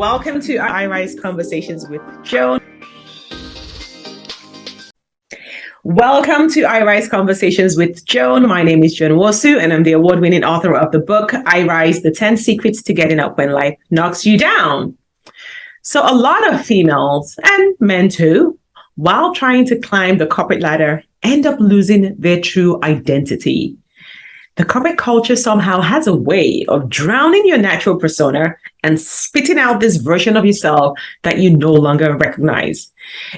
Welcome to iRise Conversations with Joan. Welcome to iRise Conversations with Joan. My name is Nwosu, and I'm the award-winning author of the book, iRise, The 10 Secrets to Getting Up When Life Knocks You Down. So a lot of females, and men too, while trying to climb the corporate ladder, end up losing their true identity. The corporate culture somehow has a way of drowning your natural persona and spitting out this version of yourself that you no longer recognize.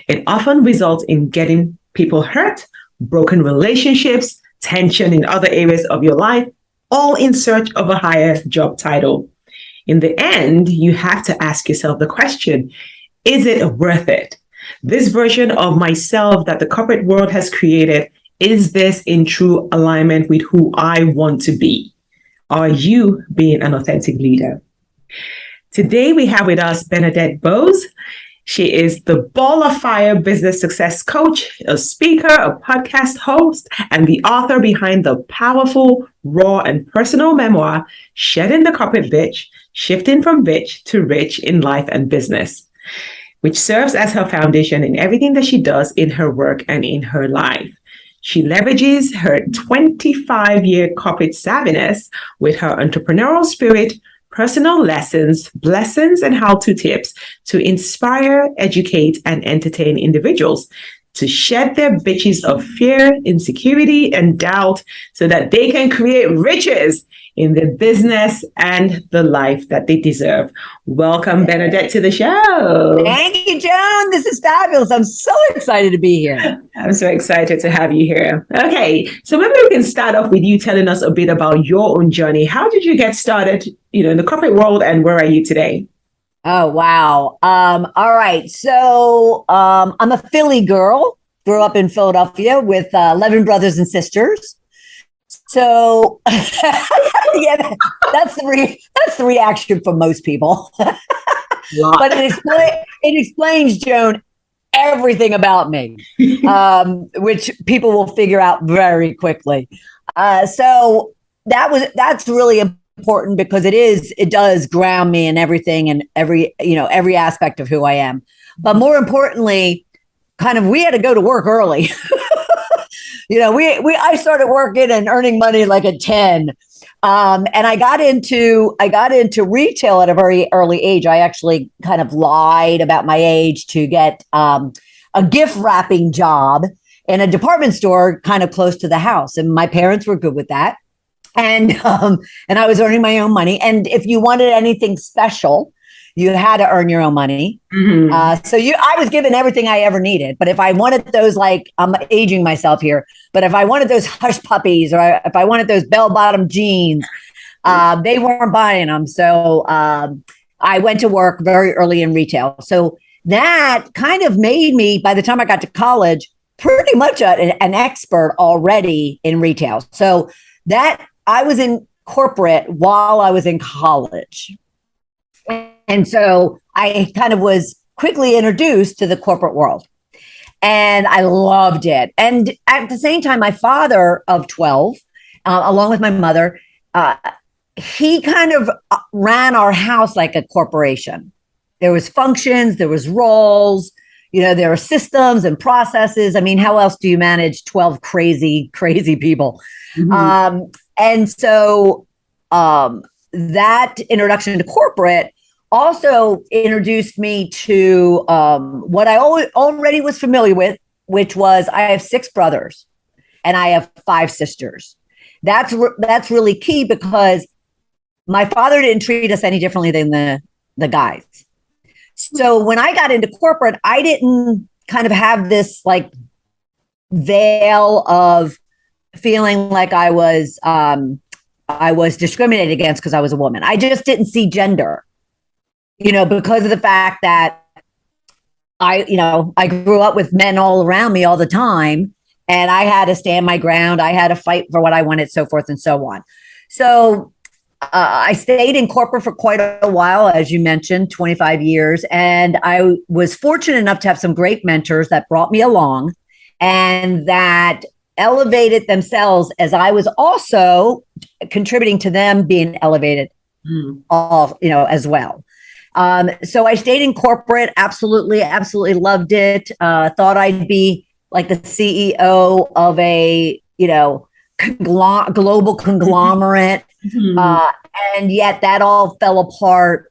It often results in getting people hurt, broken relationships, tension in other areas of your life, all in search of a higher job title. In the end, you have to ask yourself the question, is it worth it? This version of myself that the corporate world has created, is this in true alignment with who I want to be? Are you being an authentic leader? Today, we have with us Bernadette Boas. She is the Ball of Fire business success coach, a speaker, a podcast host, and the author behind the powerful, raw, and personal memoir, Shedding the Corporate Bitch, Shifting from Bitch to Rich in Life and Business, which serves as her foundation in everything that she does in her work and in her life. She leverages her 25-year corporate savviness with her entrepreneurial spirit, personal lessons, blessings, and how-to tips to inspire, educate, and entertain individuals to shed their bitches of fear, insecurity, and doubt so that they can create riches in their business and the life that they deserve. Welcome, Bernadette, to the show. Thank you, Joan. This is fabulous. I'm so excited to be here. I'm so excited to have you here. Okay, so maybe we can start off with you telling us a bit about your own journey. How did you get started, in the corporate world, and where are you today? Oh, wow. All right. So I'm a Philly girl, grew up in Philadelphia with 11 brothers and sisters. So yeah, that's the reaction for most people. But it explains, Joan, everything about me, which people will figure out very quickly. So that's really important because it does ground me in everything and every aspect of who I am. But more importantly, we had to go to work early. I started working and earning money like at 10. And I got into retail at a very early age. I actually kind of lied about my age to get a gift wrapping job in a department store kind of close to the house. And my parents were good with that. And I was earning my own money. And if you wanted anything special, you had to earn your own money. Mm-hmm. I was given everything I ever needed. But if I wanted those, I'm aging myself here, but if I wanted those hush puppies or if I wanted those bell-bottom jeans, they weren't buying them. So I went to work very early in retail. So that kind of made me, by the time I got to college, pretty much an expert already in retail. So that I was in corporate while I was in college. And so I kind of was quickly introduced to the corporate world and I loved it. And at the same time, my father of 12, along with my mother, he kind of ran our house like a corporation. There was functions, there was roles, there were systems and processes. I mean, how else do you manage 12 crazy people? Mm-hmm. And so that introduction to corporate also introduced me to what I already was familiar with, which was I have 6 brothers and I have 5 sisters. That's really key because my father didn't treat us any differently than the guys. So when I got into corporate, I didn't kind of have this veil of feeling like I was discriminated against because I was a woman. I just didn't see gender. Because of the fact that I grew up with men all around me all the time and I had to stand my ground. I had to fight for what I wanted, so forth and so on. So I stayed in corporate for quite a while, as you mentioned, 25 years. And I was fortunate enough to have some great mentors that brought me along and that elevated themselves as I was also contributing to them being elevated as well. So I stayed in corporate. Absolutely loved it. Thought I'd be like the CEO of a, global conglomerate. Mhm. Uh, and yet that all fell apart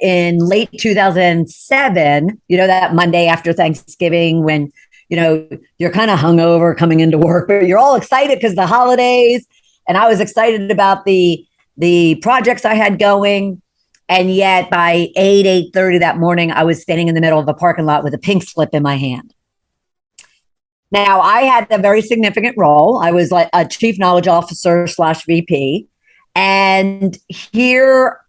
in late 2007, that Monday after Thanksgiving when, you're kind of hungover coming into work, but you're all excited because the holidays. And I was excited about the projects I had going. And yet by 8:30 that morning, I was standing in the middle of a parking lot with a pink slip in my hand. Now, I had a very significant role. I was like a chief knowledge officer / VP. And here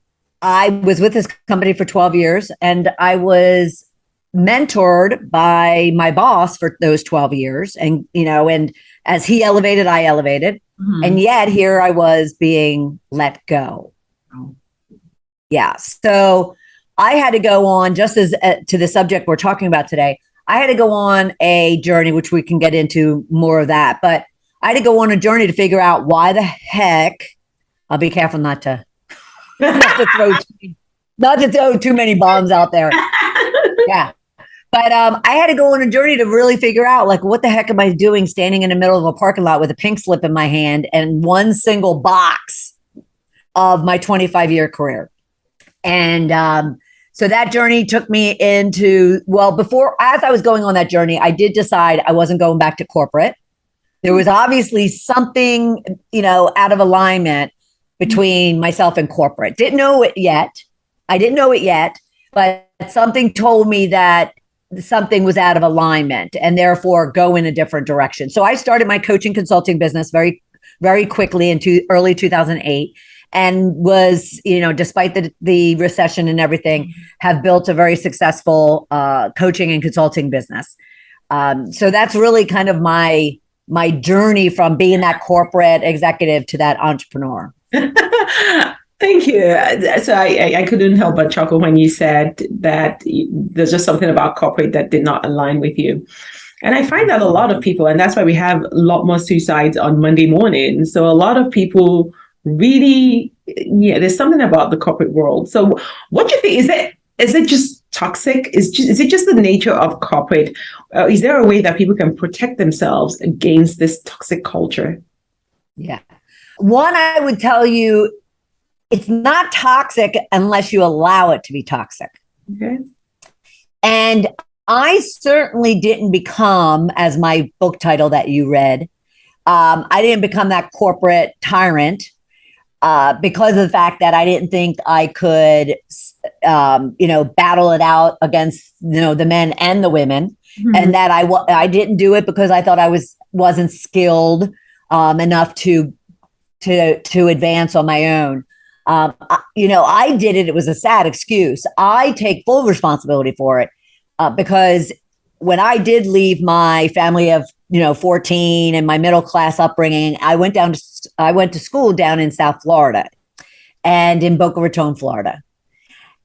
I was with this company for 12 years, and I was mentored by my boss for those 12 years. And as he elevated, I elevated. And yet here I was being let go. Yeah. So I had to go on, just as to the subject we're talking about today, I had to go on a journey, which we can get into more of that. But I had to go on a journey to figure out why the heck. I'll be careful not to throw too many bombs out there. Yeah. But I had to go on a journey to really figure out, like, what the heck am I doing standing in the middle of a parking lot with a pink slip in my hand and one single box of my 25-year career. And so that journey took me into, as I was going on that journey, I did decide I wasn't going back to corporate. There was obviously something, out of alignment between myself and corporate. Didn't know it yet, but something told me that something was out of alignment and therefore go in a different direction. So I started my coaching consulting business very, very quickly in early 2008. And was, despite the recession and everything, have built a very successful coaching and consulting business. So that's really kind of my journey from being that corporate executive to that entrepreneur. Thank you. So I couldn't help but chuckle when you said that there's just something about corporate that did not align with you. And I find that a lot of people, and that's why we have a lot more suicides on Monday morning. So a lot of people really, there's something about the corporate world. So what do you think? Is it just toxic? Is it just the nature of corporate? Is there a way that people can protect themselves against this toxic culture? Yeah. One, I would tell you, it's not toxic unless you allow it to be toxic. Okay. And I certainly didn't become, as my book title that you read, I didn't become that corporate tyrant because of the fact that I didn't think I could, battle it out against, the men and the women. Mm-hmm. And that I didn't do it because I thought I wasn't skilled enough to advance on my own. I did it. It was a sad excuse. I take full responsibility for it because when I did leave my family of 14 and my middle class upbringing, I went to school down in South Florida and in Boca Raton, Florida.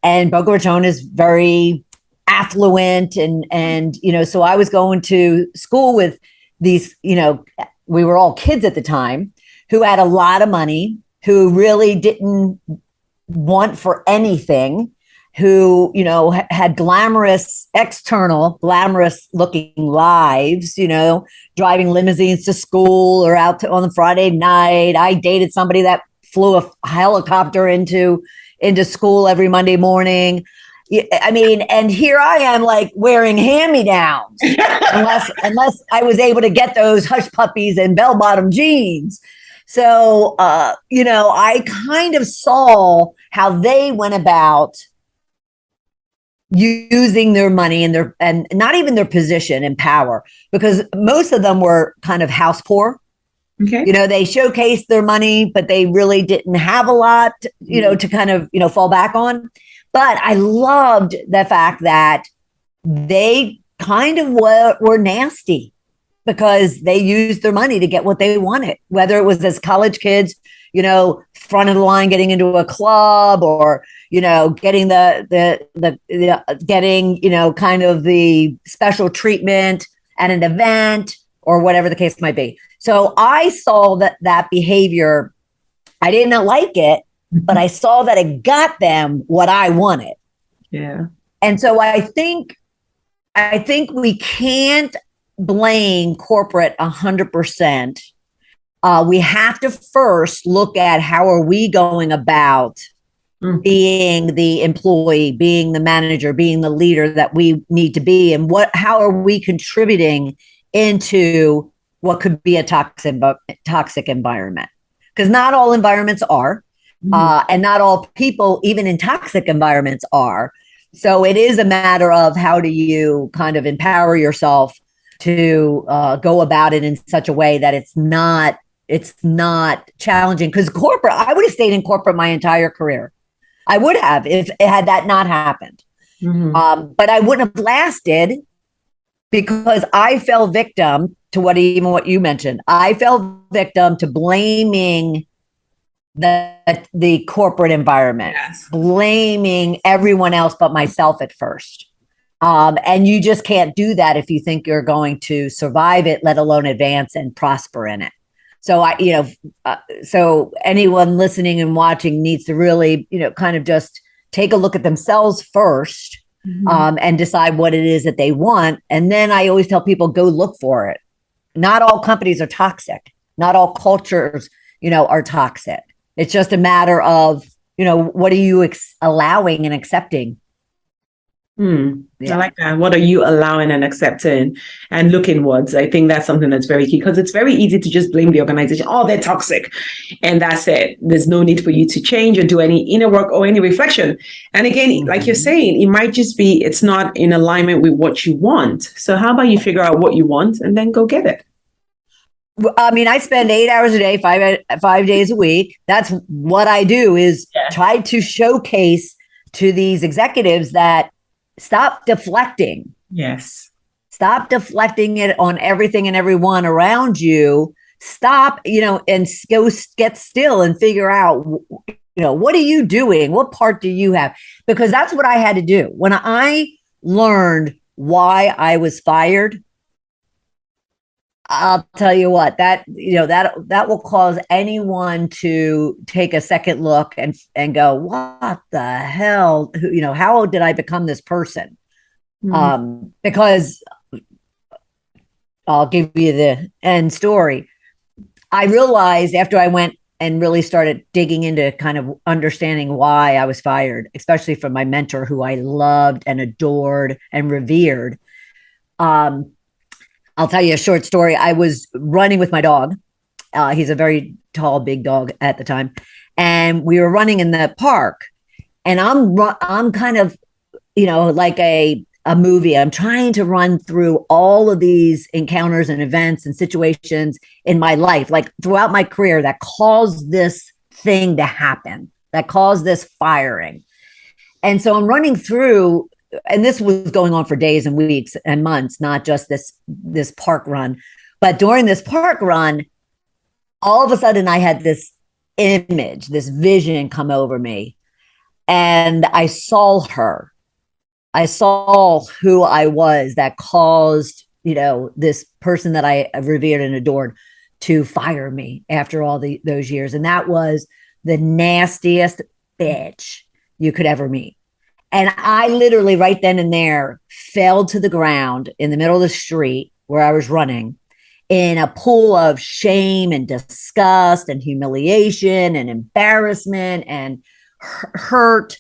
And Boca Raton is very affluent and so I was going to school with these, we were all kids at the time who had a lot of money, who really didn't want for anything, who, had glamorous looking lives, driving limousines to school or out on the Friday night. I dated somebody that flew a helicopter into school every Monday morning. I mean, and here I am like wearing hand-me-downs unless I was able to get those hush puppies and bell-bottom jeans. So, I kind of saw how they went about using their money and not even their position and power, because most of them were kind of house poor. Okay. They showcased their money, but they really didn't have a lot, to kind of, fall back on. But I loved the fact that they kind of were nasty because they used their money to get what they wanted, whether it was as college kids, front of the line, getting into a club or, getting getting, kind of the special treatment at an event or whatever the case might be. So I saw that behavior. I didn't like it, but I saw that it got them what I wanted. Yeah. And so I think we can't blame corporate 100%. We have to first look at how are we going about being the employee, being the manager, being the leader that we need to be, and how are we contributing into what could be a toxic environment? Because not all environments are, and not all people, even in toxic environments, are. So it is a matter of how do you kind of empower yourself to go about it in such a way that it's not challenging. Because corporate, I would have stayed in corporate my entire career. I would have if it had that not happened. But I wouldn't have lasted because I fell victim to what you mentioned. I fell victim to blaming the corporate environment, blaming everyone else but myself at first. And you just can't do that if you think you're going to survive it, let alone advance and prosper in it. So so anyone listening and watching needs to really, kind of just take a look at themselves first, and decide what it is that they want. And then I always tell people, go look for it. Not all companies are toxic. Not all cultures, are toxic. It's just a matter of, what are you allowing and accepting? I like that. What are you allowing and accepting and look inwards? I think that's something that's very key because it's very easy to just blame the organization. Oh, they're toxic. And that's it. There's no need for you to change or do any inner work or any reflection. And again, like you're saying, it might just be it's not in alignment with what you want. So how about you figure out what you want and then go get it? I mean, I spend 8 hours a day, 5 days a week. That's what I do is try to showcase to these executives that stop deflecting. Yes. Stop deflecting it on everything and everyone around you. Stop, and go get still and figure out, what are you doing? What part do you have? Because that's what I had to do. When I learned why I was fired, I'll tell you what, that will cause anyone to take a second look and go, what the hell? How did I become this person? Because I'll give you the end story. I realized after I went and really started digging into kind of understanding why I was fired, especially from my mentor who I loved and adored and revered. I'll tell you a short story. I was running with my dog. He's a very tall, big dog at the time. And we were running in the park. And I'm kind of, like a movie. I'm trying to run through all of these encounters and events and situations in my life, like throughout my career that caused this thing to happen, that caused this firing. And so I'm running through, and this was going on for days and weeks and months, not just this park run. But during this park run, all of a sudden I had this image, this vision come over me. And I saw her. I saw who I was that caused, this person that I revered and adored to fire me after all those years. And that was the nastiest bitch you could ever meet. And I literally right then and there fell to the ground in the middle of the street where I was running in a pool of shame and disgust and humiliation and embarrassment and hurt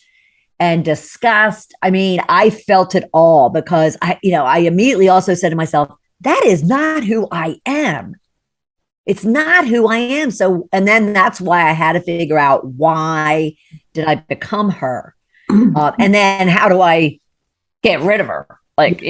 and disgust. I mean, I felt it all because I immediately also said to myself, that is not who I am. It's not who I am. So, and then that's why I had to figure out why did I become her? And then how do I get rid of her? Like,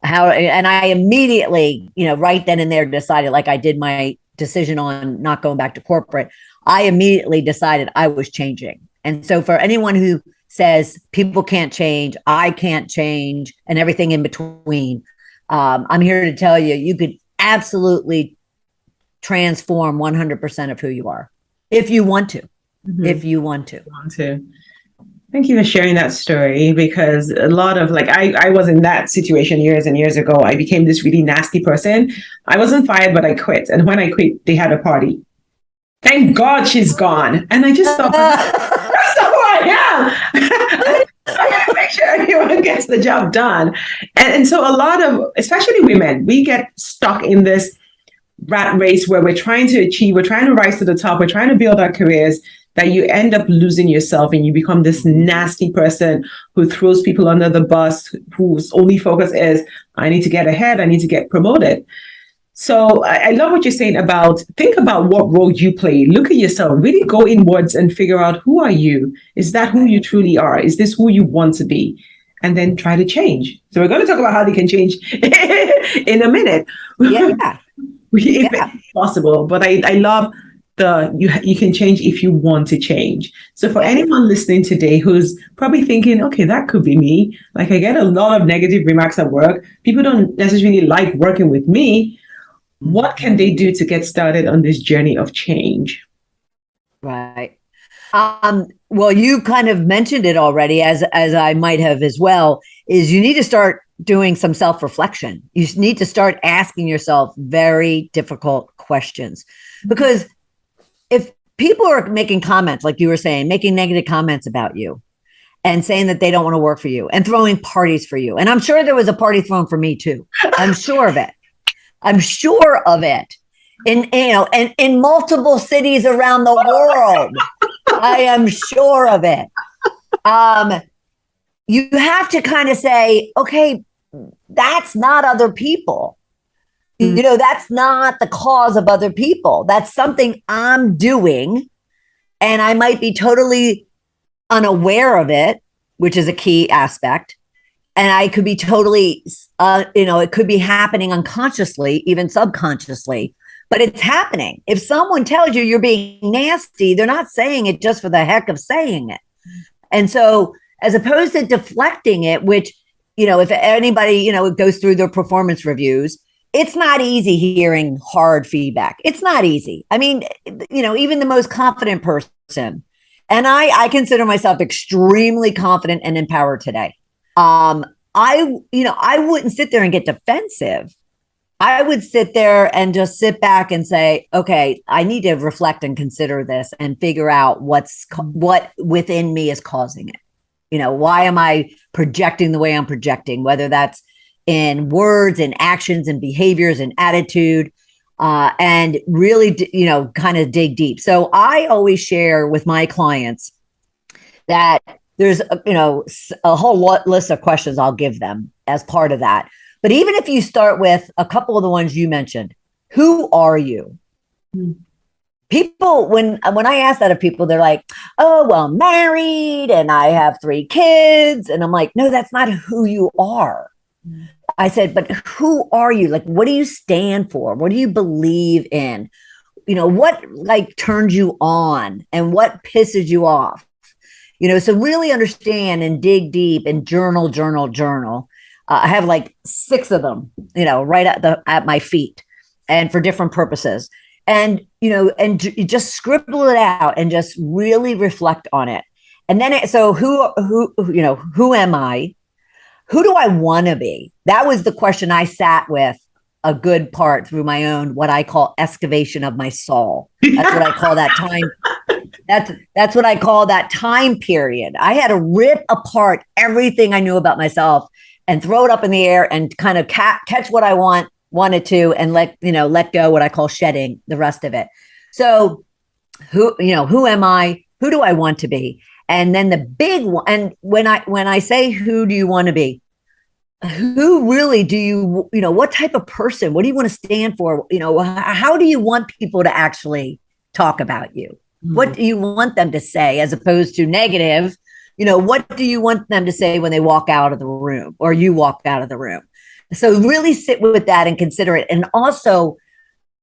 how, and I immediately, right then and there decided, like I did my decision on not going back to corporate, I immediately decided I was changing. And so for anyone who says people can't change, I can't change, and everything in between, I'm here to tell you, you could absolutely transform 100% of who you are if you want to, if you want to. Thank you for sharing that story because a lot of I was in that situation years and years ago. I became this really nasty person. I wasn't fired, but I quit. And when I quit, they had a party. Thank God she's gone. And I just thought, that's not who I am. I gotta make sure everyone gets the job done. And so a lot of, especially women, we get stuck in this rat race where we're trying to achieve, we're trying to rise to the top, we're trying to build our careers, that you end up losing yourself and you become this nasty person who throws people under the bus, whose only focus is, I need to get ahead, I need to get promoted. So I love what you're saying about, think about what role you play. Look at yourself, really go inwards and figure out, who are you? Is that who you truly are? Is this who you want to be? And then try to change. So we're going to talk about how they can change in a minute. Yeah. If it's possible. But I love you can change if you want to change. So for anyone listening today who's probably thinking, okay, that could be me. Like, I get a lot of negative remarks at work. People don't necessarily like working with me. What can they do to get started on this journey of change? Right. Well, you kind of mentioned it already, as I might have as well, is you need to start doing some self-reflection. You need to start asking yourself very difficult questions. Because if people are making comments, like you were saying, making negative comments about you and saying that they don't want to work for you and throwing parties for you, and I'm sure there was a party thrown for me too. I'm sure of it. I'm sure of it. In multiple cities around the world. I am sure of it. You have to kind of say, okay, that's not other people. That's not the cause of other people. That's something I'm doing, and I might be totally unaware of it, which is a key aspect. And I could be totally, it could be happening unconsciously, even subconsciously, but it's happening. If someone tells you you're being nasty, they're not saying it just for the heck of saying it. And so, as opposed to deflecting it, which, if anybody, goes through their performance reviews, it's not easy hearing hard feedback. It's not easy. I mean, even the most confident person, and I consider myself extremely confident and empowered today. I wouldn't sit there and get defensive. I would sit there and just sit back and say, okay, I need to reflect and consider this and figure out what within me is causing it. Why am I projecting the way I'm projecting, whether that's in words and actions and behaviors and attitude, and really, kind of dig deep. So I always share with my clients that there's, a whole list of questions I'll give them as part of that. But even if you start with a couple of the ones you mentioned, who are you? People, when I ask that of people, they're like, oh, well, I'm married and I have 3 kids. And I'm like, no, that's not who you are. I said, but who are you? Like, what do you stand for? What do you believe in? What turns you on and what pisses you off? So really understand and dig deep and journal. I have 6 of them, right at my feet, and for different purposes. And, and just scribble it out and just really reflect on it. And then, so who am I? Who do I want to be? That was the question I sat with a good part through my own, what I call excavation of my soul. That's what I call that time. That's what I call that time period. I had to rip apart everything I knew about myself and throw it up in the air and kind of catch what I wanted to, and let go, what I call shedding the rest of it. So who am I? Who do I want to be? And then the big one, and when I say, who do you want to be? Who really do you, what type of person? What do you want to stand for? How do you want people to actually talk about you? Mm-hmm. What do you want them to say, as opposed to negative? What do you want them to say when they walk out of the room, or you walk out of the room? So really sit with that and consider it. And also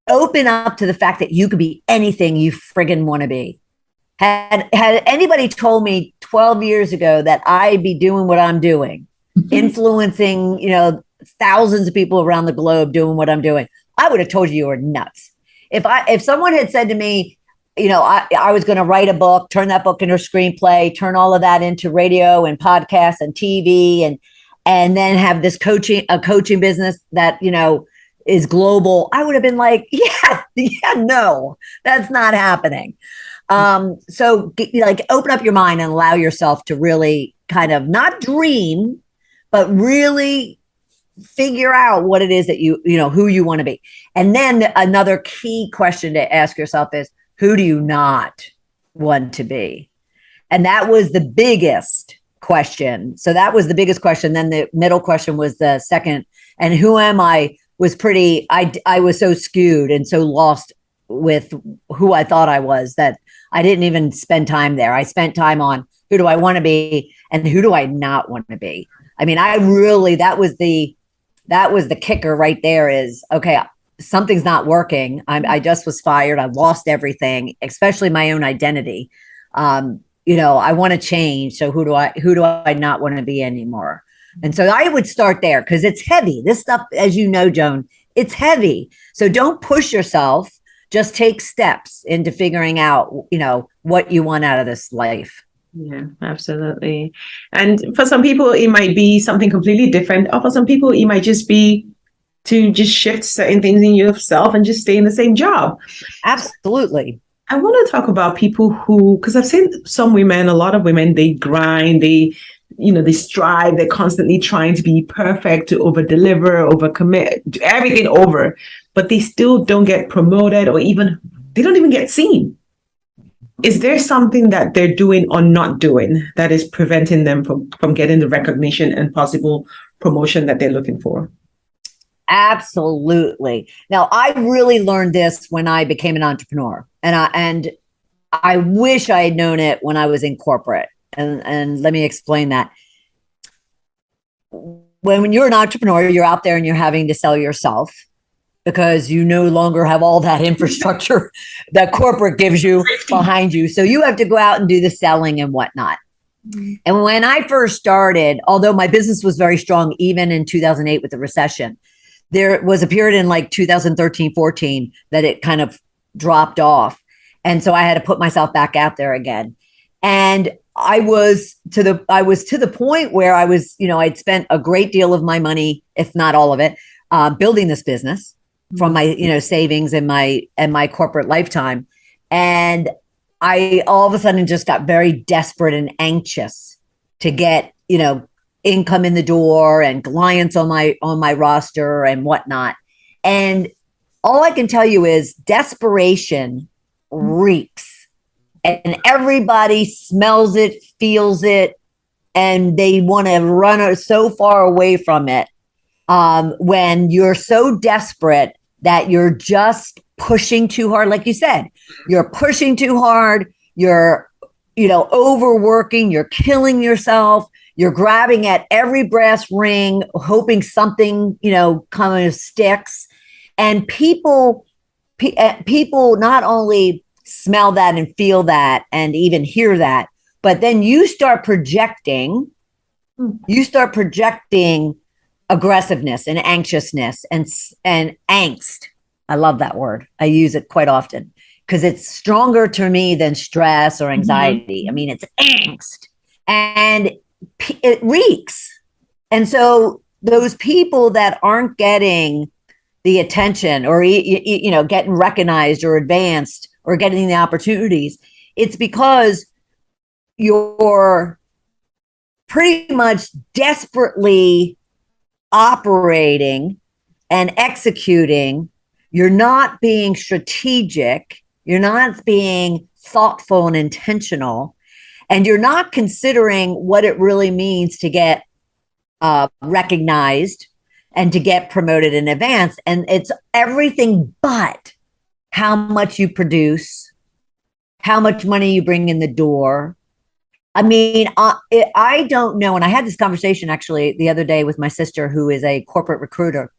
open up to the fact that you could be anything you friggin' want to be. Had anybody told me 12 years ago that I'd be doing what I'm doing, influencing, thousands of people around the globe doing what I'm doing, I would have told you were nuts. If someone had said to me, I was going to write a book, turn that book into a screenplay, turn all of that into radio and podcasts and TV, and then have this coaching business that, is global, I would have been like, yeah, no, that's not happening. So like open up your mind and allow yourself to really kind of not dream, but really figure out what it is that who you want to be. And then another key question to ask yourself is, who do you not want to be? And that was the biggest question. So that was the biggest question. Then the middle question was the second. And who am I was pretty, I was so skewed and so lost with who I thought I was that I didn't even spend time there. I spent time on who do I want to be and who do I not want to be? I mean, that was the kicker right there is, okay, something's not working. I just was fired. I lost everything, especially my own identity. I want to change. So who do I not want to be anymore? And so I would start there because it's heavy. This stuff, as you know, Joan, it's heavy. So don't push yourself. Just take steps into figuring out, what you want out of this life. Yeah, absolutely. And for some people, it might be something completely different. Or for some people, it might just be to just shift certain things in yourself and just stay in the same job. Absolutely. I want to talk about people who, because I've seen some women, a lot of women, they grind, they strive, they're constantly trying to be perfect, to over deliver, over commit, do everything over, but they still don't get promoted or they don't even get seen. Is there something that they're doing or not doing that is preventing them from getting the recognition and possible promotion that they're looking for? Absolutely. Now, I really learned this when I became an entrepreneur, and I wish I had known it when I was in corporate. And let me explain that. When you're an entrepreneur, you're out there and you're having to sell yourself because you no longer have all that infrastructure that corporate gives you behind you. So you have to go out and do the selling and whatnot. And when I first started, although my business was very strong, even in 2008 with the recession, there was a period in like 2013, 14 that it kind of dropped off. And so I had to put myself back out there again. And I was to the point where I was, I'd spent a great deal of my money, if not all of it, building this business from my, savings and my corporate lifetime. And I all of a sudden just got very desperate and anxious to get, income in the door and clients on my roster and whatnot. And all I can tell you is desperation reeks, and everybody smells it, feels it, and they want to run so far away from it. When you're so desperate that you're just pushing too hard, like you said, you're pushing too hard, you're, overworking, you're killing yourself. You're grabbing at every brass ring, hoping something, kind of sticks. And people not only smell that and feel that and even hear that, but then you start projecting aggressiveness and anxiousness and angst. I love that word. I use it quite often because it's stronger to me than stress or anxiety. I mean, it's angst. And it reeks. And so those people that aren't getting the attention or, getting recognized or advanced or getting the opportunities, it's because you're pretty much desperately operating and executing. You're not being strategic. You're not being thoughtful and intentional. And you're not considering what it really means to get recognized and to get promoted in advance. And it's everything but how much you produce, how much money you bring in the door. I mean, I don't know. And I had this conversation actually the other day with my sister, who is a corporate recruiter.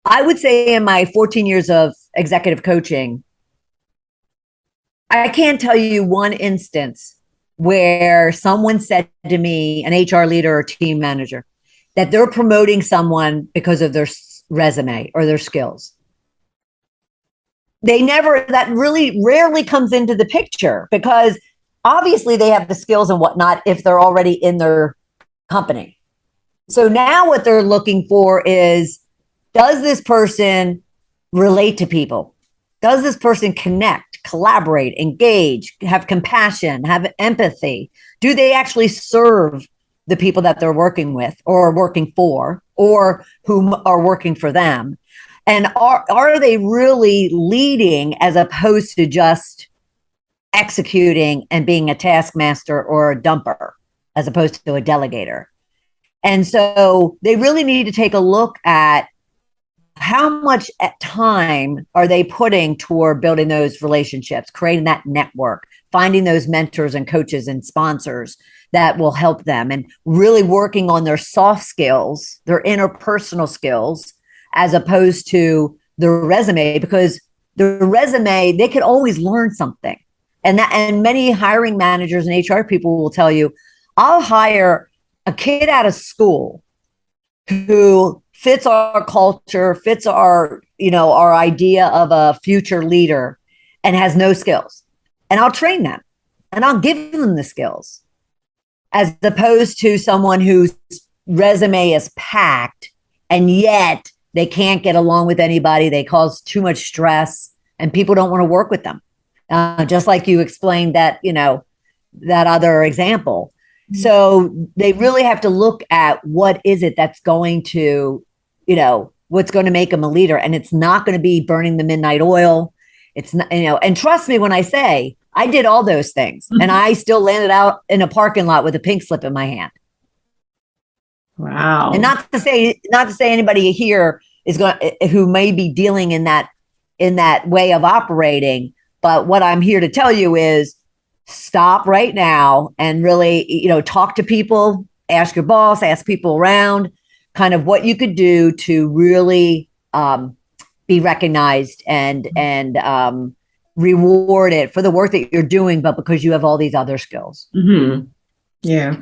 I would say in my 14 years of executive coaching, I can't tell you one instance where someone said to me, an HR leader or team manager, that they're promoting someone because of their resume or their skills. That really rarely comes into the picture because obviously they have the skills and whatnot if they're already in their company. So now what they're looking for is Does this person relate to people? Does this person connect, collaborate, engage, have compassion, have empathy? Do they actually serve the people that they're working with or working for, or whom are working for them? And are they really leading as opposed to just executing and being a taskmaster or a dumper as opposed to a delegator? And so they really need to take a look at how much time are they putting toward building those relationships, creating that network, finding those mentors and coaches and sponsors that will help them, and really working on their soft skills, their interpersonal skills, as opposed to the resume, because the resume, they can always learn something. And many hiring managers and HR people will tell you, I'll hire a kid out of school who fits our culture, fits our idea of a future leader, and has no skills. And I'll train them and I'll give them the skills, as opposed to someone whose resume is packed and yet they can't get along with anybody. They cause too much stress and people don't want to work with them. Just like you explained that, that other example. So they really have to look at what is it that's going to, what's going to make them a leader. And it's not going to be burning the midnight oil. It's not, and trust me when I say I did all those things and I still landed out in a parking lot with a pink slip in my hand. Wow. And not to say anybody here is who may be dealing in that way of operating. But what I'm here to tell you is stop right now and really, talk to people, ask your boss, ask people around, kind of what you could do to really be recognized and rewarded for the work that you're doing, but because you have all these other skills. Mm-hmm. Yeah,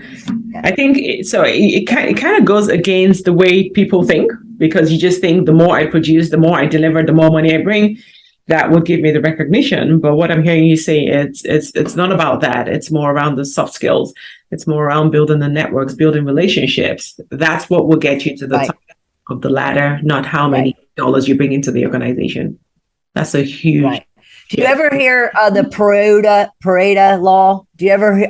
I think so. It kind of goes against the way people think, because you just think the more I produce, the more I deliver, the more money I bring, that would give me the recognition. But what I'm hearing you say, it's not about that. It's more around the soft skills. It's more around building the networks, building relationships. That's what will get you to the top of the ladder, not how many dollars you bring into the organization. That's a huge. Right. Do you ever hear the Pareto law?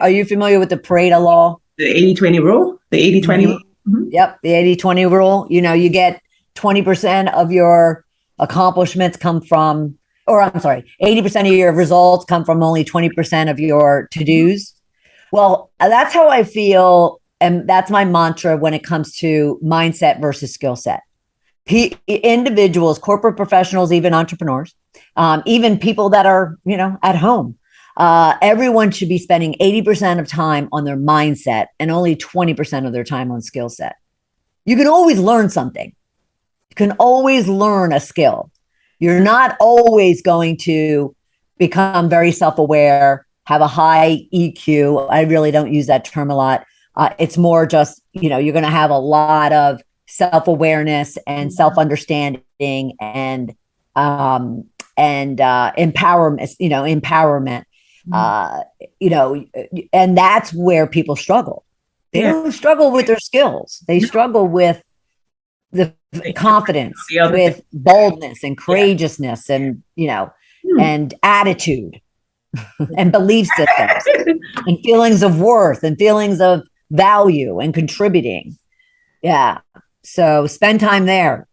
Are you familiar with the Pareto law? The 80-20 rule? The 80-20 rule? Mm-hmm. Yep, the 80-20 rule. You get 20% of your accomplishments come from, 80% of your results come from only 20% of your to-dos. Well, that's how I feel. And that's my mantra when it comes to mindset versus skill set. Individuals, corporate professionals, even entrepreneurs, even people that are, at home. Everyone should be spending 80% of time on their mindset and only 20% of their time on skill set. You can always learn something. You can always learn a skill. You're not always going to become very self-aware, have a high EQ. I really don't use that term a lot. It's more just, you're going to have a lot of self-awareness and self-understanding and empowerment, and that's where people struggle. They don't struggle with their skills. They struggle with the confidence, with boldness and courageousness and, and attitude and belief systems and feelings of worth and feelings of value and contributing. Yeah. So spend time there.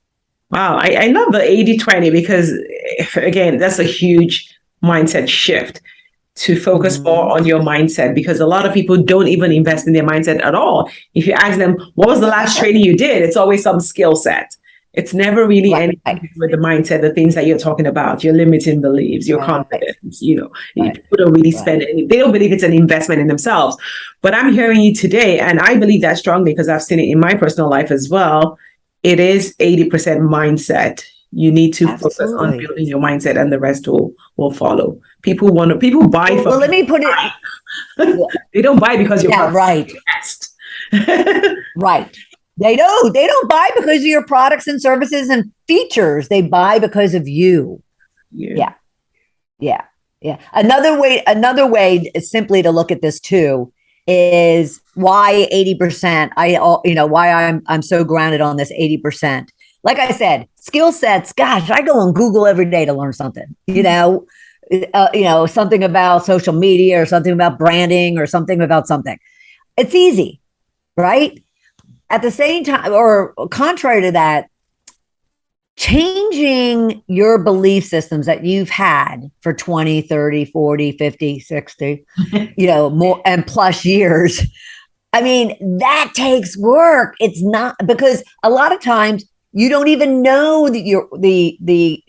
Wow. I love the 80-20 because, again, that's a huge mindset shift to focus more on your mindset, because a lot of people don't even invest in their mindset at all. If you ask them, what was the last training you did? It's always some skill set. It's never really anything with the mindset, the things that you're talking about, your limiting beliefs, your confidence, people don't really spend any, they don't believe it's an investment in themselves. But I'm hearing you today, and I believe that strongly because I've seen it in my personal life as well. It is 80% mindset. You need to focus on building your mindset, and the rest will follow. People buy for. Well, let me put it. They don't buy because you're right. best. Right. They don't buy because of your products and services and features. They buy because of you. Yeah. Another way simply to look at this too is why 80%. Why I'm so grounded on this 80%. like I said, skill sets, gosh, I go on Google every day to learn something, something about social media or something about branding or something about something. It's easy, right? At the same time, or contrary to that, changing your belief systems that you've had for 20, 30, 40, 50, 60, more and plus years. I mean, that takes work. It's not, because a lot of times you don't even know the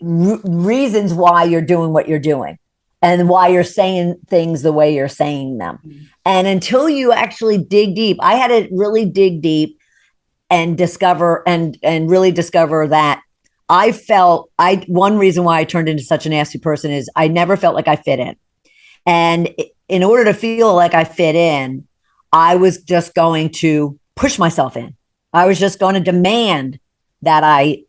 reasons why you're doing what you're doing and why you're saying things the way you're saying them. And until you actually dig deep, I had to really dig deep and discover and really discover that one reason why I turned into such a nasty person is I never felt like I fit in. And in order to feel like I fit in, I was just going to push myself in. I was just going to demand that I,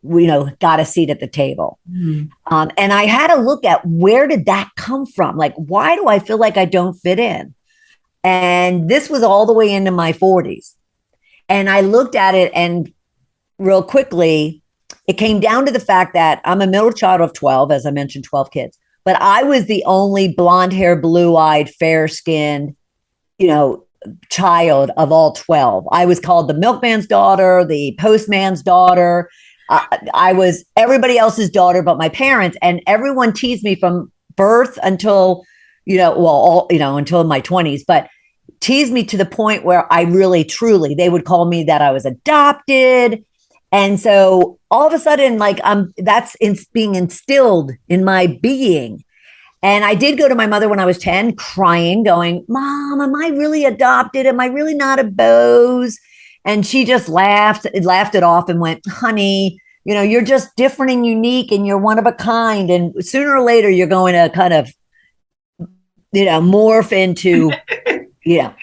got a seat at the table. And I had to look at, where did that come from? Like, why do I feel like I don't fit in? And this was all the way into my 40s. And I looked at it, and real quickly, it came down to the fact that I'm a middle child of 12, as I mentioned, 12 kids. But I was the only blonde hair, blue eyed, fair skinned, child of all 12. I was called the milkman's daughter, the postman's daughter. I was everybody else's daughter but my parents, and everyone teased me from birth until, until my 20s, but teased me to the point where I really, truly, they would call me that I was adopted. And so all of a sudden, that's being instilled in my being. And I did go to my mother when I was 10, crying, going, Mom, am I really adopted? Am I really not a Boas? And she just laughed it off and went, honey, you're just different and unique and you're one of a kind. And sooner or later, you're going to kind of, morph into,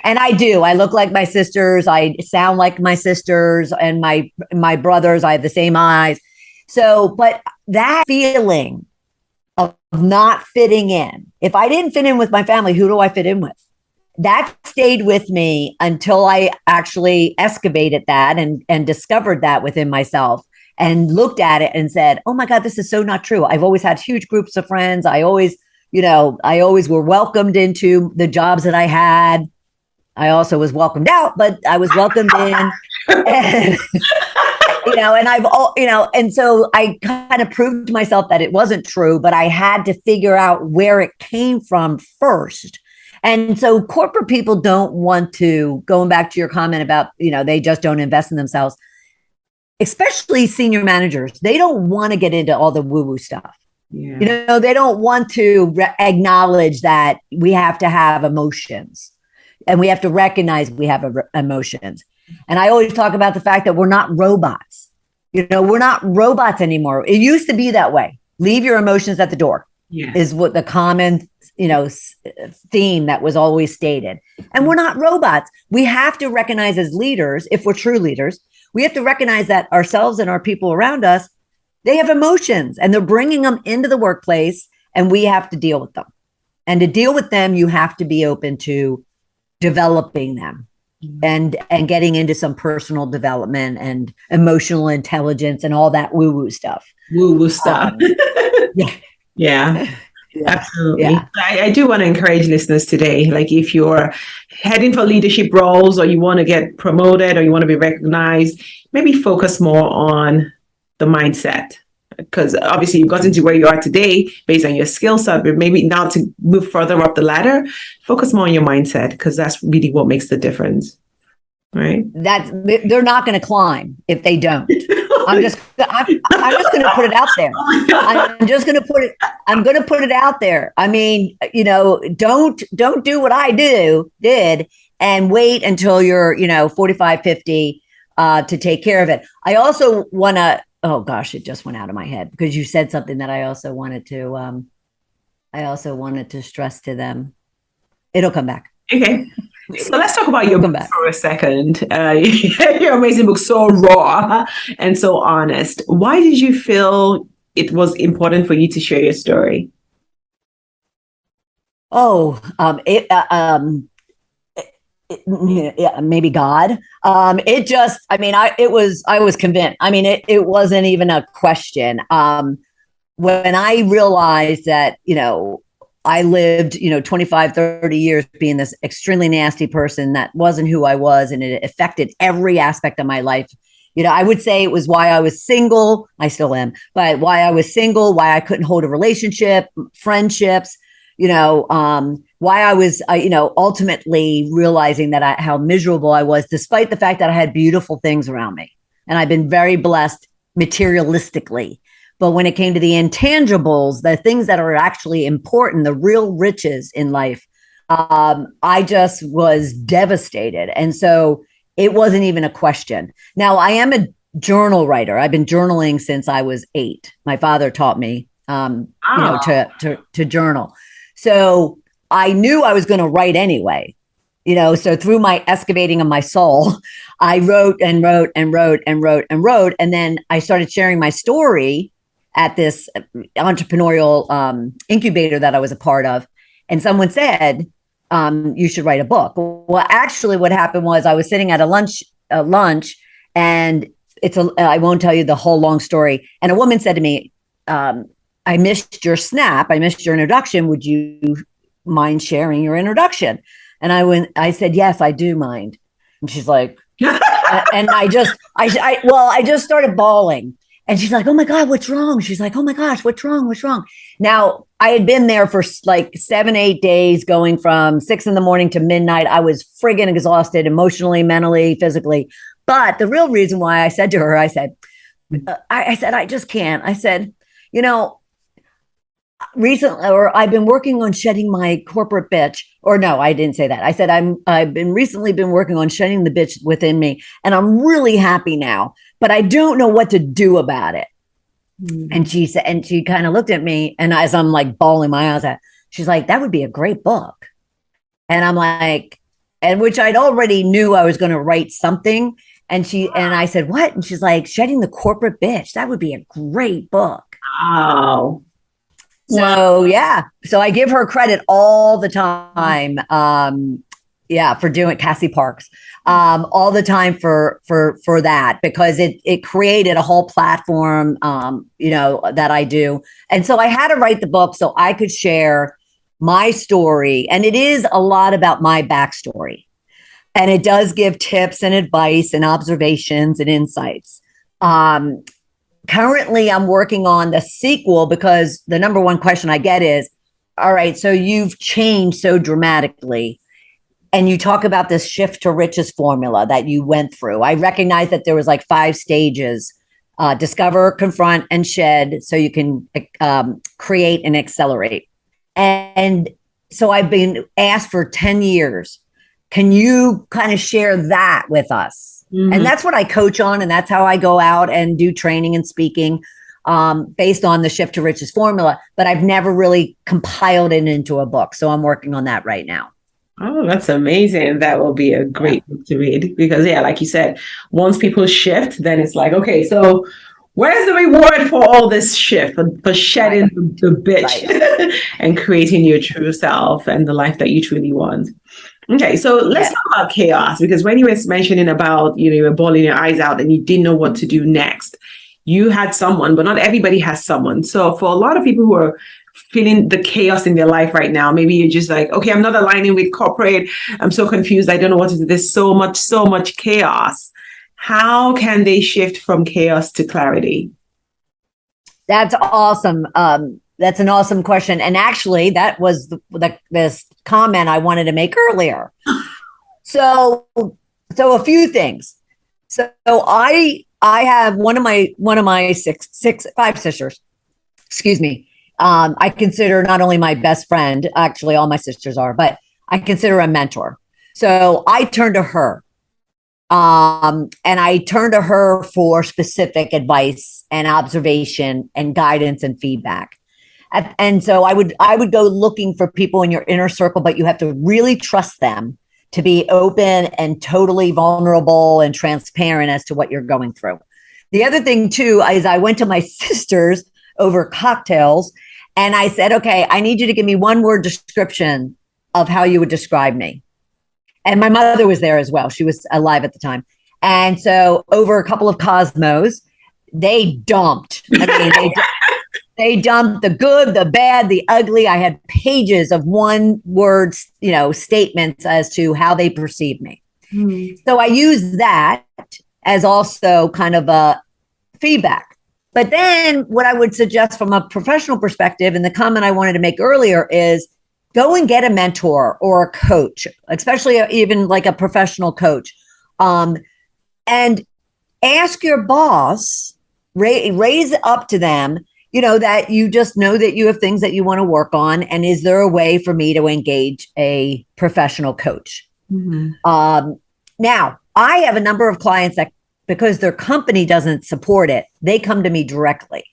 and I do. I look like my sisters. I sound like my sisters, and my brothers, I have the same eyes. So, but that feeling of not fitting in. If I didn't fit in with my family, who do I fit in with? That stayed with me until I actually excavated that and discovered that within myself and looked at it and said, oh my God, this is so not true. I've always had huge groups of friends. I always were welcomed into the jobs that I had. I also was welcomed out, but I was welcomed in. And, and so I kind of proved to myself that it wasn't true, but I had to figure out where it came from first. And so corporate people don't want to, going back to your comment about, they just don't invest in themselves, especially senior managers. They don't want to get into all the woo-woo stuff. Yeah. They don't want to acknowledge that we have to have emotions and we have to recognize we have emotions. And I always talk about the fact that we're not robots. We're not robots anymore. It used to be that way. Leave your emotions at the door. Yeah. Is what the common, theme that was always stated. And we're not robots. We have to recognize as leaders, if we're true leaders, we have to recognize that ourselves and our people around us, they have emotions and they're bringing them into the workplace, and we have to deal with them. And to deal with them, you have to be open to developing them. And getting into some personal development and emotional intelligence and all that woo-woo stuff. Yeah. Absolutely. Yeah. I do want to encourage listeners today, like if you're heading for leadership roles or you want to get promoted or you want to be recognized, maybe focus more on the mindset. Because obviously you've gotten to where you are today based on your skill set, but maybe now to move further up the ladder, focus more on your mindset, because that's really what makes the difference. Right? They're not going to climb if they don't. I'm just going to put it out there. I'm going to put it out there. I mean, don't do what I did and wait until you're, 45, 50 to take care of it. I also want to, oh gosh, it just went out of my head because you said something that I also wanted to stress to them. It'll come back. Okay. So let's talk about your book for a second. Your amazing book, so raw and so honest. Why did you feel it was important for you to share your story? yeah, maybe God. It just, I mean, I was convinced. I mean, it wasn't even a question. When I realized that, I lived, 25, 30 years being this extremely nasty person that wasn't who I was, and it affected every aspect of my life. I would say it was why I was single. I still am, but why I was single, why I couldn't hold a relationship, friendships, why I was, ultimately realizing that how miserable I was, despite the fact that I had beautiful things around me. And I've been very blessed materialistically. But when it came to the intangibles, the things that are actually important, the real riches in life, I just was devastated. And so it wasn't even a question. Now, I am a journal writer. I've been journaling since I was 8. My father taught me, to journal. So I knew I was going to write anyway. So through my excavating of my soul, I wrote and wrote and wrote and wrote and wrote. And then I started sharing my story at this entrepreneurial incubator that I was a part of. And someone said, you should write a book. Well, actually what happened was I was sitting at a lunch and I won't tell you the whole long story. And a woman said to me, I missed your snap. I missed your introduction. Would you mind sharing your introduction? And I said, yes, I do mind. And she's like, and I just started bawling. And she's like, oh my God, what's wrong? She's like, oh my gosh, what's wrong? What's wrong? Now, I had been there for like 7, 8 days, going from 6 a.m. to midnight. I was friggin' exhausted emotionally, mentally, physically. But the real reason why I said to her, I said, I just can't. I said, recently, or I've been working on shedding my corporate bitch. Or no, I didn't say that. I said, I've been recently working on shedding the bitch within me. And I'm really happy now, but I don't know what to do about it. Mm-hmm. And she kind of looked at me, and as I'm like bawling my eyes out, she's like, that would be a great book. And I'm like, and which I'd already knew I was going to write something. And I said, what? And she's like, shedding the corporate bitch. That would be a great book. Wow. So, yeah. So I give her credit all the time. For doing Cassie Parks, all the time for that, because it created a whole platform, that I do. And so I had to write the book so I could share my story. And it is a lot about my backstory. And it does give tips and advice and observations and insights. Currently, I'm working on the sequel, because the number one question I get is, all right, so you've changed so dramatically, and you talk about this shift to riches formula that you went through. I recognize that there was like 5 stages: discover, confront, and shed, so you can create and accelerate. And so I've been asked for 10 years, can you kind of share that with us? Mm-hmm. And that's what I coach on. And that's how I go out and do training and speaking based on the shift to riches formula. But I've never really compiled it into a book. So I'm working on that right now. Oh, that's amazing. That will be a great book to read, because, like you said, once people shift, then it's like, okay, so where's the reward for all this shift, for shedding the bitch and creating your true self and the life that you truly want? Okay, so let's talk about chaos, because when you were mentioning about, you were bawling your eyes out and you didn't know what to do next, you had someone, but not everybody has someone. So for a lot of people who are feeling the chaos in their life right now, maybe you're just like, okay, I'm not aligning with corporate. I'm so confused. I don't know what to do. There's so much chaos. How can they shift from chaos to clarity? That's awesome. That's an awesome question. And actually, that was this comment I wanted to make earlier. So a few things. So I have one of my 5 sisters. Excuse me. I consider not only my best friend, actually all my sisters are, but I consider a mentor. So I turn to her. And I turn to her for specific advice and observation and guidance and feedback. And so I would go looking for people in your inner circle, but you have to really trust them to be open and totally vulnerable and transparent as to what you're going through. The other thing too is I went to my sisters over cocktails and I said, okay, I need you to give me one word description of how you would describe me. And my mother was there as well. She was alive at the time. And so over a couple of Cosmos, they dumped. I mean, they dumped the good, the bad, the ugly. I had pages of one word, statements as to how they perceived me. So I used that as also kind of a feedback. But then what I would suggest from a professional perspective, and the comment I wanted to make earlier, is go and get a mentor or a coach, especially even like a professional coach, and ask your boss, raise it up to them, that you just know that you have things that you want to work on. And is there a way for me to engage a professional coach? Now, I have a number of clients that, because their company doesn't support it, they come to me directly.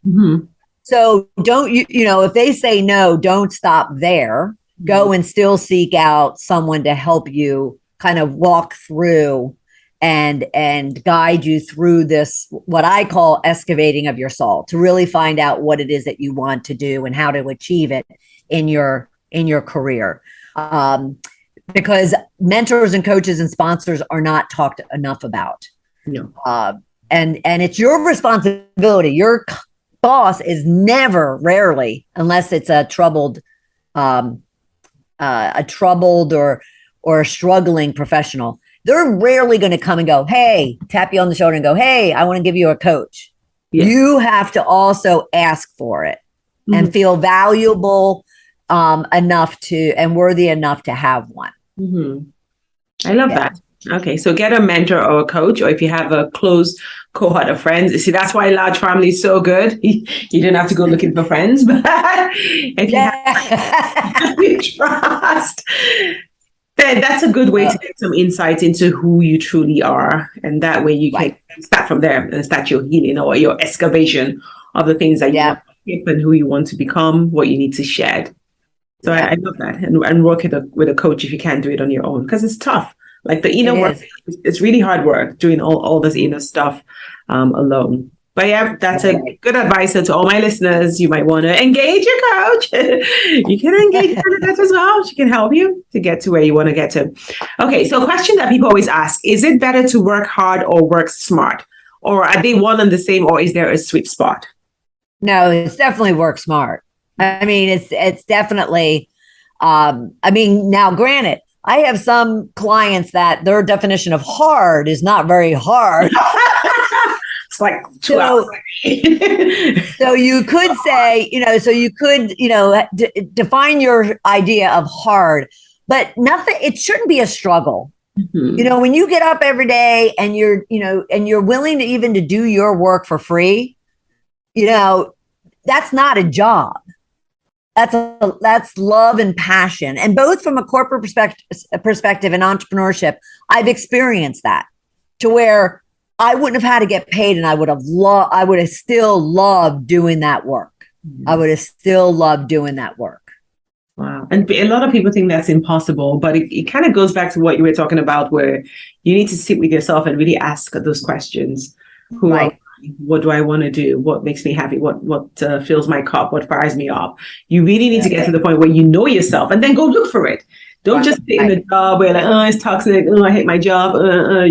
So don't if they say no, don't stop there. Go and still seek out someone to help you kind of walk through and guide you through this, what I call excavating of your soul, to really find out what it is that you want to do and how to achieve it in your career. Because mentors and coaches and sponsors are not talked enough about. No. And it's your responsibility. Your boss is rarely, unless it's a troubled or a struggling professional, they're rarely going to come and go, hey, tap you on the shoulder and go, hey, I want to give you a coach. Yeah. You have to also ask for it and feel valuable enough to, and worthy enough to have one. I love that. Okay, so get a mentor or a coach, or if you have a close cohort of friends. You see, that's why large family is so good. You don't have to go looking for friends, but if you have you trust, then that's a good way to get some insight into who you truly are, and that way you can start from there and start your healing or your excavation of the things that you want to keep and who you want to become, what you need to shed. So I love that, and work with a coach if you can't do it on your own, because it's tough. Like the inner work, it's really hard work doing all this inner stuff alone. But yeah, that's a good advice to all my listeners. You might want to engage your coach. You can engage Bernadette as well. She can help you to get to where you want to get to. Okay, so a question that people always ask, is it better to work hard or work smart? Or are they one and the same, or is there a sweet spot? No, it's definitely work smart. I mean, it's definitely, now granted, I have some clients that their definition of hard is not very hard. It's like 2 hours. So you could say, define your idea of hard, but it shouldn't be a struggle. When you get up every day and you're willing to even to do your work for free, that's not a job. That's love and passion. And both from a corporate perspective and entrepreneurship, I've experienced that, to where I wouldn't have had to get paid, and I would have still loved doing that work. I would have still loved doing that work. Wow. And a lot of people think that's impossible, but it kind of goes back to what you were talking about, where you need to sit with yourself and really ask those questions. What do I want to do? What makes me happy? What fills my cup? What fires me up? You really need to get to the point where you know yourself, and then go look for it. Don't just sit in a job where it's toxic. I hate my job.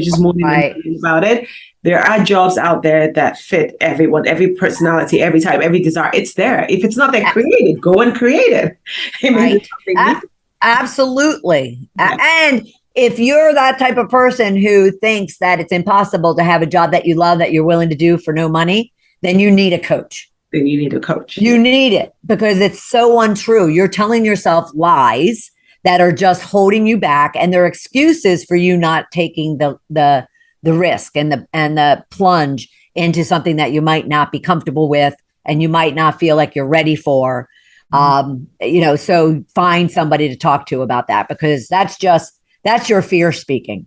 Just moaning about it. There are jobs out there that fit everyone, every personality, every type, every desire. It's there. If it's not there, create it. Go and create it. Absolutely. Yeah. And if you're that type of person who thinks that it's impossible to have a job that you love, that you're willing to do for no money, then you need a coach. You need it, because it's so untrue. You're telling yourself lies that are just holding you back, and they're excuses for you not taking the risk and the plunge into something that you might not be comfortable with and you might not feel like you're ready for. So find somebody to talk to about that, because that's your fear speaking.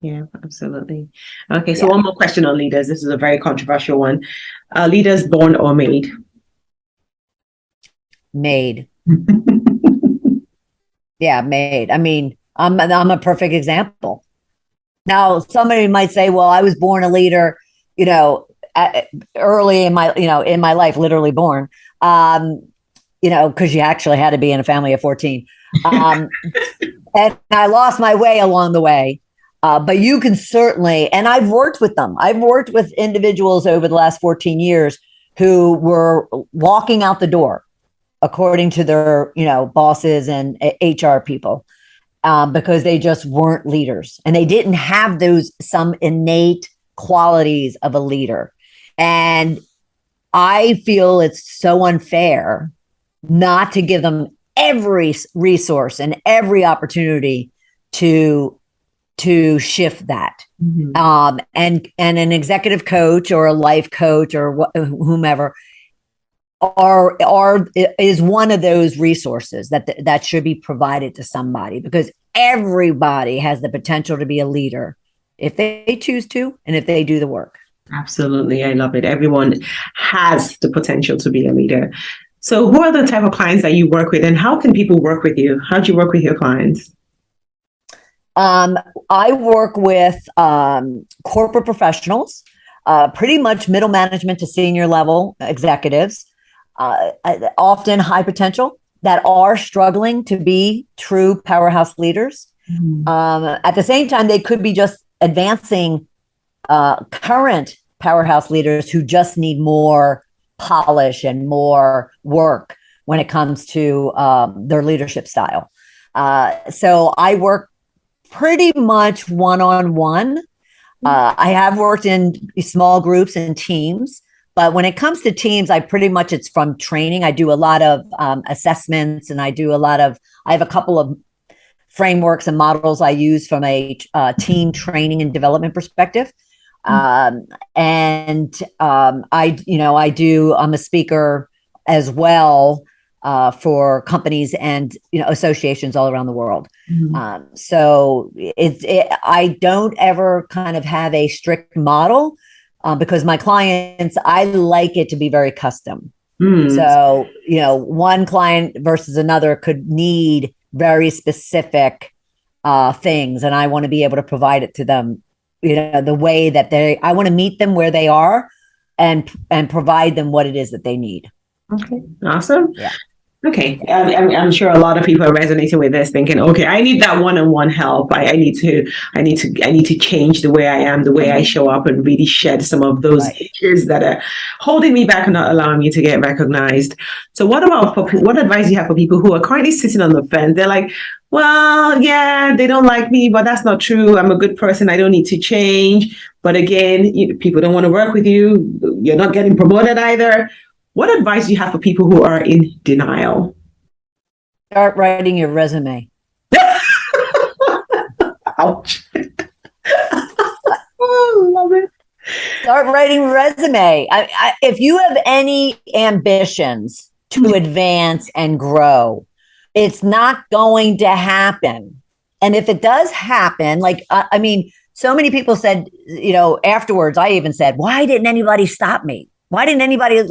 Yeah, absolutely. Okay, so one more question on leaders. This is a very controversial one. Leaders born or made? Made. Yeah, made. I mean, I'm a perfect example. Now, somebody might say, well, I was born a leader, early in my life, literally born, because you actually had to be in a family of 14. And I lost my way along the way. But you can certainly, and I've worked with them. I've worked with individuals over the last 14 years who were walking out the door, according to their, bosses and HR people, because they just weren't leaders and they didn't have some innate qualities of a leader. And I feel it's so unfair not to give them every resource and every opportunity to shift that. Mm-hmm. And an executive coach or a life coach or whomever is one of those resources that should be provided to somebody, because everybody has the potential to be a leader if they choose to and if they do the work. Absolutely. I love it. Everyone has the potential to be a leader. So who are the type of clients that you work with, and how can people work with you? How do you work with your clients? I work with corporate professionals, pretty much middle management to senior level executives, often high potential, that are struggling to be true powerhouse leaders. Mm-hmm. At the same time, they could be just advancing current powerhouse leaders who just need more polish and more work when it comes to their leadership style. So I work pretty much one-on-one. I have worked in small groups and teams, but when it comes to teams, it's from training. I do a lot of assessments, and I have a couple of frameworks and models I use from a team training and development perspective. I'm a speaker as well for companies and associations all around the world. Mm-hmm. So I don't ever kind of have a strict model because my clients, I like it to be very custom. Mm. So one client versus another could need very specific things, and I want to be able to provide it to them. The way that I want to meet them where they are and provide them what it is that they need. Okay. Awesome. Yeah. Okay. I'm sure a lot of people are resonating with this, thinking, okay, I need that one-on-one help. I need to change the way I am, the way I show up, and really shed some of those issues that are holding me back and not allowing me to get recognized. So what advice do you have for people who are currently sitting on the fence? They're like, well, yeah, they don't like me, but that's not true. I'm a good person. I don't need to change. But again, people don't want to work with you. You're not getting promoted either. What advice do you have for people who are in denial? Start writing your resume. Ouch. Oh, love it. Start writing resume. If you have any ambitions to advance and grow, it's not going to happen. And if it does happen, so many people said, afterwards, I even said, why didn't anybody stop me? Why didn't anybody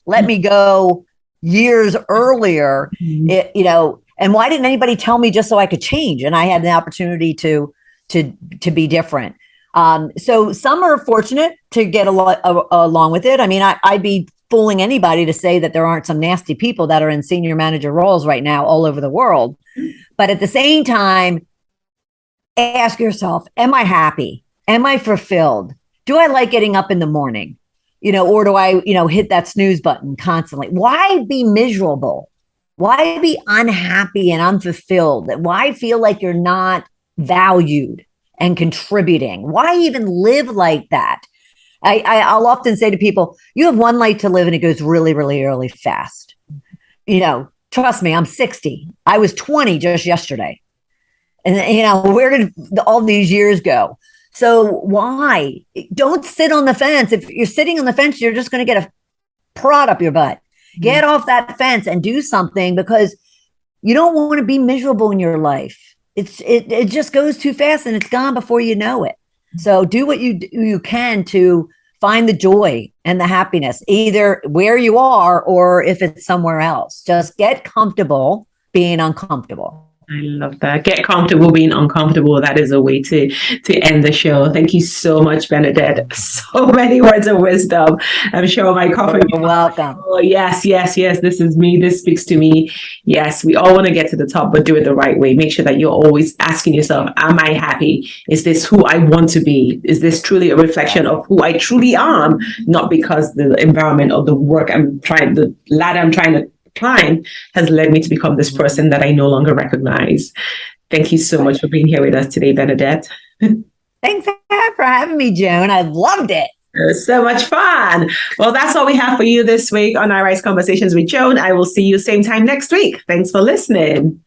let me go years earlier? Mm-hmm. And why didn't anybody tell me just so I could change? And I had an opportunity to be different. So some are fortunate to get along with it. I mean, I'd be fooling anybody to say that there aren't some nasty people that are in senior manager roles right now all over the world. But at the same time, ask yourself, am I happy? Am I fulfilled? Do I like getting up in the morning? Or do I, hit that snooze button constantly? Why be miserable? Why be unhappy and unfulfilled? Why feel like you're not valued and contributing? Why even live like that? I'll often say to people, you have one life to live and it goes really, really, really fast. Trust me, I'm 60. I was 20 just yesterday. And, where did all these years go? So why? Don't sit on the fence. If you're sitting on the fence, you're just going to get a prod up your butt. Mm-hmm. Get off that fence and do something, because you don't want to be miserable in your life. It just goes too fast and it's gone before you know it. So do what you can to find the joy and the happiness, either where you are or if it's somewhere else. Just get comfortable being uncomfortable. I love that. Get comfortable being uncomfortable. That is a way to end the show. Thank you so much, Bernadette. So many words of wisdom. I'm sure my coffee. You're welcome. Oh, yes, yes, yes. This is me. This speaks to me. Yes, we all want to get to the top, but do it the right way. Make sure that you're always asking yourself, am I happy? Is this who I want to be? Is this truly a reflection of who I truly am? Not because the environment or the work the ladder I'm trying to climb has led me to become this person that I no longer recognize. Thank you so much for being here with us today, Bernadette. Thanks for having me, Joan. I loved it. It was so much fun. Well, that's all we have for you this week on iRise Conversations with Joan. I will see you same time next week. Thanks for listening.